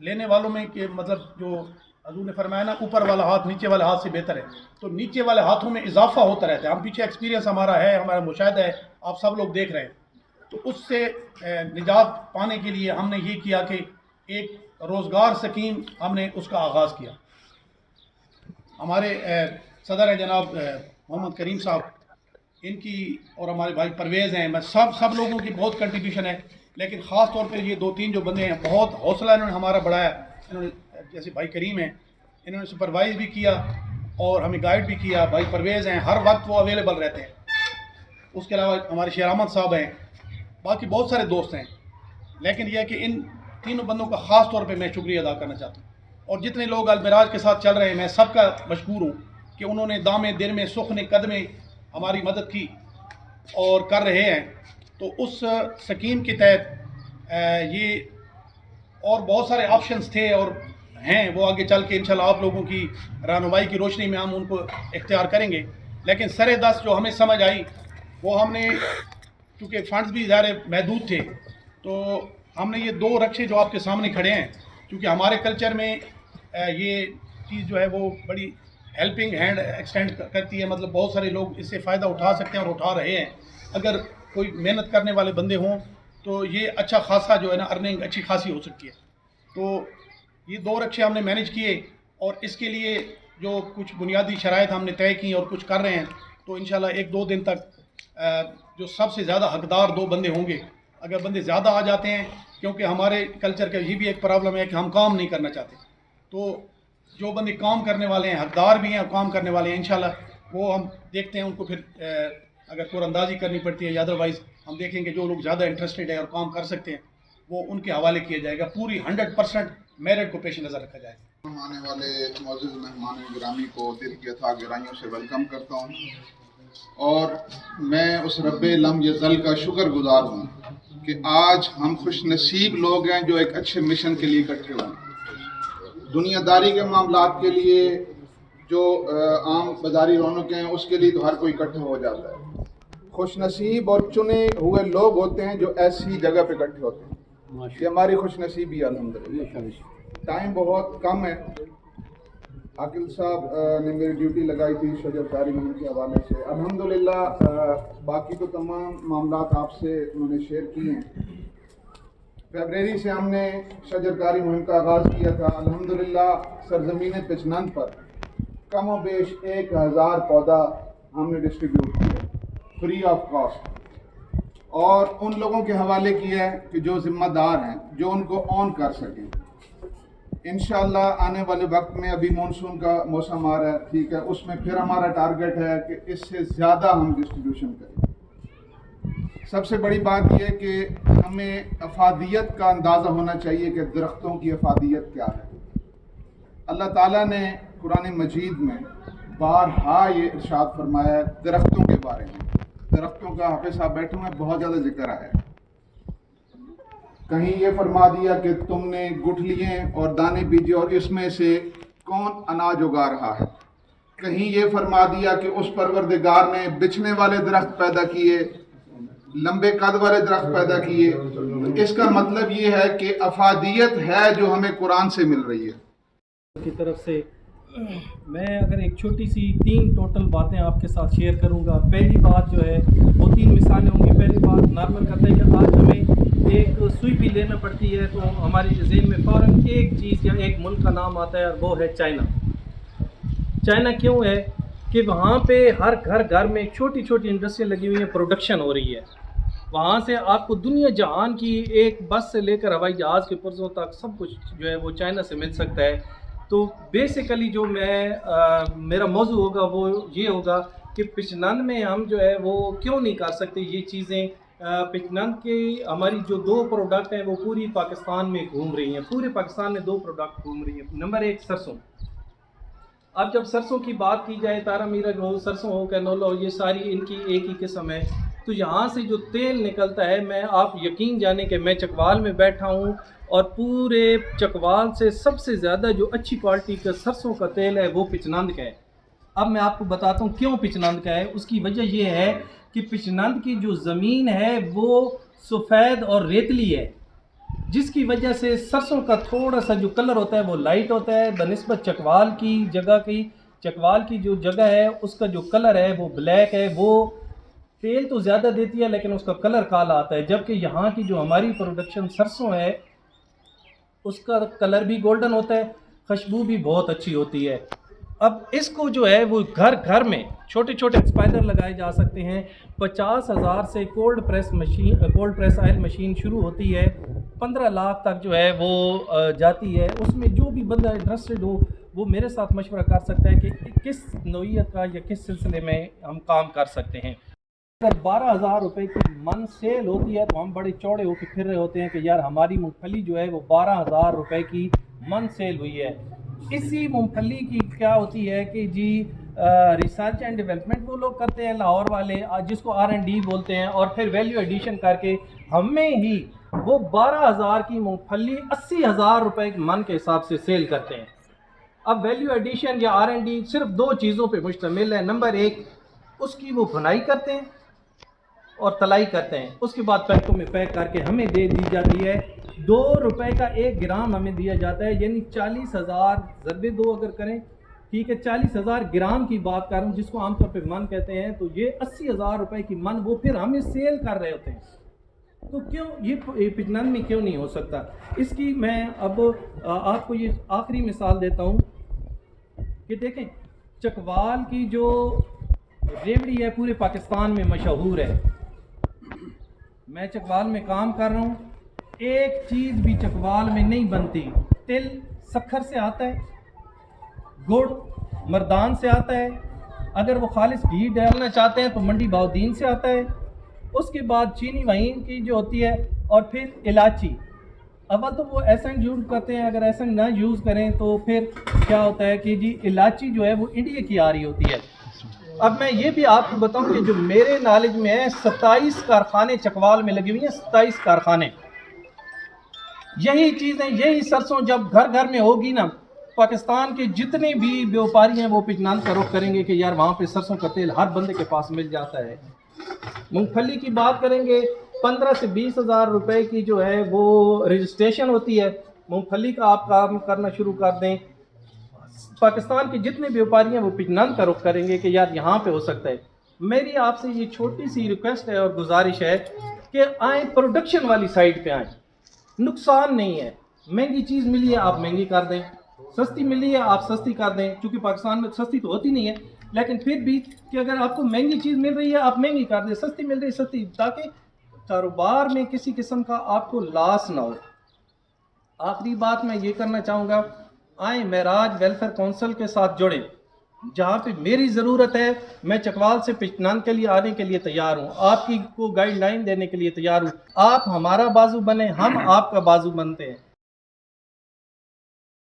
لینے والوں میں کہ مطلب جو حضور نے فرمایا نا اوپر والا ہاتھ نیچے والے ہاتھ سے بہتر ہے، تو نیچے والے ہاتھوں میں اضافہ ہوتا رہتا ہے. ہم پیچھے ایکسپیرینس ہمارا ہے، ہمارا مشاہدہ ہے، آپ سب لوگ دیکھ رہے ہیں. تو اس سے نجات پانے کے لیے ہم نے یہ کیا کہ ایک روزگار سکیم ہم نے اس کا آغاز کیا. ہمارے صدر ہیں جناب محمد کریم صاحب، ان کی اور ہمارے بھائی پرویز ہیں، میں سب لوگوں کی بہت کنٹریبیوشن ہے، لیکن خاص طور پہ یہ 2-3 جو بندے ہیں بہت حوصلہ انہوں نے ہمارا بڑھایا. انہوں نے جیسے بھائی کریم ہیں، انہوں نے سپروائز بھی کیا اور ہمیں گائیڈ بھی کیا. بھائی پرویز ہیں، ہر وقت وہ اویلیبل رہتے ہیں. اس کے علاوہ ہمارے شیر احمد صاحب ہیں، باقی بہت سارے دوست ہیں. لیکن یہ ہے کہ ان تینوں بندوں کا خاص طور پہ میں شکریہ ادا کرنا چاہتا ہوں. اور جتنے لوگ المراج کے ساتھ چل رہے ہیں میں سب کا مشکور ہوں کہ انہوں نے دامے دن میں سخن قدمے ہماری مدد کی اور کر رہے ہیں. تو اس سکیم کے تحت یہ اور بہت سارے آپشنز تھے اور ہیں، وہ آگے چل کے انشاءاللہ آپ لوگوں کی رہنمائی کی روشنی میں ہم ان کو اختیار کریں گے. لیکن سر دست جو ہمیں سمجھ آئی وہ ہم نے، چونکہ فنڈز بھی ظاہر محدود تھے، تو ہم نے یہ 2 رکشے جو آپ کے سامنے کھڑے ہیں، چونکہ ہمارے کلچر میں یہ چیز جو ہے وہ بڑی ہیلپنگ ہینڈ ایکسٹینڈ کرتی ہے. مطلب بہت سارے لوگ اس سے فائدہ اٹھا سکتے ہیں اور اٹھا رہے ہیں. اگر کوئی محنت کرنے والے بندے ہوں تو یہ اچھا خاصا جو ہے نا ارننگ اچھی خاصی ہو سکتی ہے. تو یہ 2 رکشے ہم نے مینیج کیے اور اس کے لیے جو کچھ بنیادی شرائط ہم نے طے کی اور کچھ کر رہے ہیں. تو انشاءاللہ 1-2 دن تک جو سب سے زیادہ حقدار 2 بندے ہوں گے، اگر بندے زیادہ آ جاتے ہیں، کیونکہ ہمارے کلچر کا یہ بھی ایک پرابلم ہے کہ ہم کام نہیں کرنا چاہتے، تو جو بندے کام کرنے والے ہیں، حقدار بھی ہیں اور کام کرنے والے ہیں، انشاءاللہ وہ ہم دیکھتے ہیں ان کو پھر اگر قرآن اندازی کرنی پڑتی ہے یا ادروائز ہم دیکھیں گے جو لوگ زیادہ انٹرسٹڈ ہیں اور کام کر سکتے ہیں وہ ان کے حوالے کیا جائے گا. پوری 100% میرٹ کو پیش نظر رکھا جائے گا. آنے والے معزز مہمان گرامی کو دل کی اتھا گہرائیوں سے ویلکم کرتا ہوں، اور میں اس رب لم یزل کا شکر گزار ہوں کہ آج ہم خوش نصیب لوگ ہیں جو ایک اچھے مشن کے لیے اکٹھے ہوئے ہیں. دنیا داری کے معاملات کے لیے جو عام بازاری رونقیں ہیں اس کے لیے تو ہر کوئی اکٹھا ہو جاتا ہے. خوش نصیب اور چنے ہوئے لوگ ہوتے ہیں جو ایسی جگہ پہ اکٹھے ہوتے ہیں. یہ ہماری خوش نصیبی ہے الحمدللہ. ٹائم بہت کم ہے. عاقل صاحب نے میری ڈیوٹی لگائی تھی شجر کاری مہم کے حوالے سے. الحمدللہ باقی تو تمام معاملات آپ سے انہوں نے شیئر کیے ہیں. فیبرری سے ہم نے شجر کاری مہم کا آغاز کیا تھا. الحمدللہ سرزمین پچنند پر کم و بیش 1000 پودا ہم نے ڈسٹریبیوٹ کیا فری آف کاسٹ، اور ان لوگوں کے حوالے کیا ہے کہ جو ذمہ دار ہیں، جو ان کو آن کر سکیں. انشاءاللہ آنے والے وقت میں ابھی مونسون کا موسم آ رہا ہے، ٹھیک ہے، اس میں پھر ہمارا ٹارگٹ ہے کہ اس سے زیادہ ہم ڈسٹریبیوشن کریں. سب سے بڑی بات یہ ہے کہ ہمیں افادیت کا اندازہ ہونا چاہیے کہ درختوں کی افادیت کیا ہے. اللہ تعالیٰ نے قرآن مجید میں بارہا یہ ارشاد فرمایا ہے درختوں کے بارے میں. درختوں کا حافظ صاحب بیٹھے ہوئے بہت زیادہ ذکر آیا ہے. کہیں یہ فرما دیا کہ تم نے گٹھلیاں اور دانے بیجے اور اس میں سے کون اناج اگا رہا ہے. کہیں یہ فرما دیا کہ اس پروردگار نے بچھنے والے درخت پیدا کیے، لمبے قد والے درخت پیدا کیے. اس کا مطلب یہ ہے کہ افادیت ہے جو ہمیں قرآن سے مل رہی ہے. کی طرف سے میں اگر ایک چھوٹی سی 3 ٹوٹل باتیں آپ کے ساتھ شیئر کروں گا. پہلی بات جو ہے وہ 3 مثالیں ہوں گی. پہلی بات نارمل کرتا ہے کہ آج ہمیں ایک سوئی بھی لینا پڑتی ہے تو ہماری ذہن میں فوراً ایک چیز یا ایک ملک کا نام آتا ہے اور وہ ہے چائنا. چائنا کیوں ہے کہ وہاں پہ ہر گھر میں ایک چھوٹی چھوٹی انڈسٹریاں لگی ہوئی ہیں، پروڈکشن ہو رہی ہے. وہاں سے آپ کو دنیا جہان کی ایک بس سے لے کر ہوائی جہاز کے پرزوں تک سب کچھ جو ہے وہ چائنا سے مل سکتا ہے. تو بیسیکلی جو میرا موضوع ہوگا وہ یہ ہوگا کہ پچنند میں ہم جو ہے وہ کیوں نہیں کر سکتے یہ چیزیں. پچنند کی ہماری جو 2 پروڈکٹ ہیں وہ پوری پاکستان میں گھوم رہی ہیں. پورے پاکستان میں 2 پروڈکٹ گھوم رہی ہیں. نمبر 1 سرسوں. اب جب سرسوں کی بات کی جائے، تارا میرا ہو، سرسوں ہو، کینولا ہو، یہ ساری ان کی ایک ہی قسم ہے. تو یہاں سے جو تیل نکلتا ہے، میں آپ یقین جانیں کہ میں چکوال میں بیٹھا ہوں اور پورے چکوال سے سب سے زیادہ جو اچھی کوالٹی کا سرسوں کا تیل ہے وہ پچنند کا ہے. اب میں آپ کو بتاتا ہوں کیوں پچنند کا ہے. اس کی وجہ یہ ہے کہ پچنند کی جو زمین ہے وہ سفید اور ریتلی ہے. جس کی وجہ سے سرسوں کا تھوڑا سا جو کلر ہوتا ہے وہ لائٹ ہوتا ہے بنسبت چکوال کی جگہ کی. چکوال کی جو جگہ ہے اس کا جو کلر ہے وہ بلیک ہے, وہ تیل تو زیادہ دیتی ہے لیکن اس کا کلر کالا آتا ہے, جبکہ یہاں کی جو ہماری پروڈکشن سرسوں ہے اس کا کلر بھی گولڈن ہوتا ہے, خوشبو بھی بہت اچھی ہوتی ہے. اب اس کو جو ہے وہ گھر گھر میں چھوٹے چھوٹے ایکسپائلر لگائے جا سکتے ہیں. 50,000 سے کولڈ پریس آئل مشین شروع ہوتی ہے, 15 لاکھ تک جو ہے وہ جاتی ہے. اس میں جو بھی بندہ انٹرسٹڈ ہو وہ میرے ساتھ مشورہ کر سکتا ہے کہ کس نوعیت کا یا کس سلسلے میں ہم کام کر سکتے ہیں. اگر 12,000 روپے کی من سیل ہوتی ہے تو ہم بڑے چوڑے ہو کے پھر رہے ہوتے ہیں کہ یار ہماری مونگ پھلی جو ہے وہ 12,000 روپے کی من سیل ہوئی ہے. اسی مونگ پھلی کی کیا ہوتی ہے کہ جی ریسرچ اینڈ ڈیولپمنٹ وہ لوگ کرتے ہیں لاہور والے, جس کو R&D بولتے ہیں, اور پھر ویلیو ایڈیشن کر کے ہمیں ہی وہ 12,000 کی مونگ پھلی 80,000 روپے من کے حساب سے سیل کرتے ہیں. اب ویلیو ایڈیشن یا R&D صرف 2 چیزوں پہ مشتمل ہے. نمبر 1 اس کی وہ بھنائی کرتے ہیں اور تلائی کرتے ہیں, اس کے بعد پیکوں میں پیک کر کے ہمیں دے دی جاتی ہے. 2 روپے کا 1 گرام ہمیں دیا جاتا ہے, یعنی 40,000 ضربے 2 اگر کریں, ٹھیک ہے, 40,000 گرام کی بات کر رہا ہوں جس کو عام طور پہ من کہتے ہیں, تو یہ 80,000 روپے کی من وہ پھر ہمیں سیل کر رہے ہوتے ہیں. تو کیوں یہ پچنن میں کیوں نہیں ہو سکتا؟ اس کی میں اب آپ کو یہ آخری مثال دیتا ہوں کہ دیکھیں چکوال کی جو ریوڑی ہے پورے پاکستان میں مشہور ہے. میں چکوال میں کام کر رہا ہوں, ایک چیز بھی چکوال میں نہیں بنتی. تل سکھر سے آتا ہے, گڑ مردان سے آتا ہے, اگر وہ خالص گھی ڈالنا چاہتے ہیں تو منڈی باؤدین سے آتا ہے. اس کے بعد چینی وہیں کی جو ہوتی ہے, اور پھر الائچی. اول تو وہ ایسنٹ یوز کرتے ہیں, اگر ایسنٹ نہ یوز کریں تو پھر کیا ہوتا ہے کہ جی الائچی جو ہے وہ انڈیا کی آ رہی ہوتی ہے. اب میں یہ بھی آپ کو بتاؤں کہ جو میرے نالج میں ہے 27 کارخانے چکوال میں لگی ہوئی ہیں, 27 کارخانے. یہی چیزیں, یہی سرسوں جب گھر گھر میں ہوگی نا, پاکستان کے جتنے بھی بیوپاری ہیں وہ پچنان کا رخ کریں گے کہ یار وہاں پہ سرسوں کا تیل ہر بندے کے پاس مل جاتا ہے. مونگ پھلی کی بات کریں گے, 15 سے 20,000 روپے کی جو ہے وہ رجسٹریشن ہوتی ہے. مونگ پھلی کا آپ کام کرنا شروع کر دیں, پاکستان کے جتنے بیوپاری ہیں وہ پچنان کا رخ کریں گے کہ یار یہاں پہ ہو سکتا ہے. میری آپ سے یہ چھوٹی سی ریکویسٹ ہے اور گزارش ہے کہ آئیں پروڈکشن والی سائڈ پہ آئیں. نقصان نہیں ہے, مہنگی چیز ملی ہے آپ مہنگی کر دیں, سستی ملی ہے آپ سستی کر دیں, چونکہ پاکستان میں سستی تو ہوتی نہیں ہے, لیکن پھر بھی کہ اگر آپ کو مہنگی چیز مل رہی ہے آپ مہنگی کر دیں, سستی مل رہی ہے سستی, تاکہ کاروبار میں کسی قسم کا آپ کو لاس نہ ہو. آخری بات میں یہ کرنا چاہوں گا, آئیں معراج ویلفیئر کونسل کے ساتھ جڑیں. جہاں پہ میری ضرورت ہے میں چکوال سے پچنان کے لیے آنے کے لیے تیار ہوں, آپ کی کو گائیڈ لائن دینے کے لیے تیار ہوں. آپ ہمارا بازو بنیں, ہم آپ کا بازو بنتے ہیں.